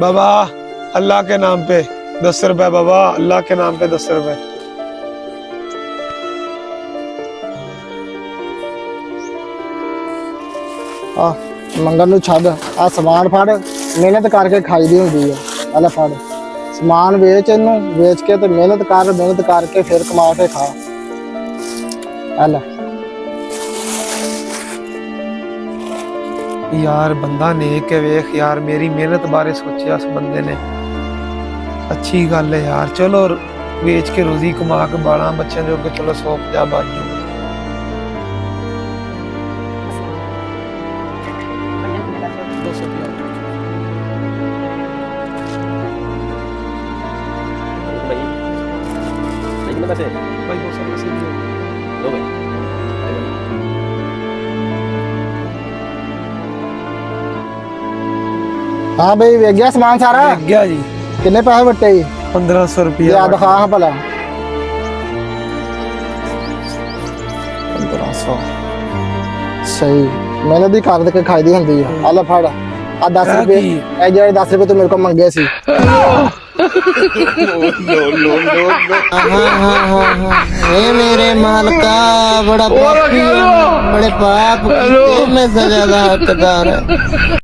बाबा अल्लाह के नाम पे 10 रुपए बाबा, अल्लाह के नाम पे 10 रुपए। ਮੰਗਣ ਨੂੰ ਛੱਡ, ਆ ਸਮਾਨ ਫੜ, ਮਿਹਨਤ ਕਰਕੇ ਖਾਈ ਦੀ ਹੁੰਦੀ ਆ। ਆ ਲੈ ਫੜ ਸਮਾਨ, ਵੇਚ ਇਹਨੂੰ, ਵੇਚ ਕੇ ਤੇ ਮਿਹਨਤ ਕਰ, ਮਿਹਨਤ ਕਰਕੇ ਫਿਰ ਕਮਾ ਕੇ ਖਾ। ਆ ਲੈ यार बंदा नेक है, वेख यार मेरी मेहनत बारे सोचा उस बंदे ने। अच्छी गल है यार, चलो बेच के रोजी कमा के बाला बच्चों जो के चलो 150 बाजू। भाई 200 दो भाई। हाँ भाई, वेच गया समान सारा? लग गया जी। कितने पैसे बट्टे? 1500 रुपया। याद दिखा हाँ भला। 1500 सही, मेहनत ही कर के खाई दी होंगी है। आ ले फड़, आ 10 रुपए, ए जेडे 10 रुपए तू मेरे को मंगे सी। हे मेरे मालका, बड़ा पापी, बड़े पाप में सजा का हकदार है।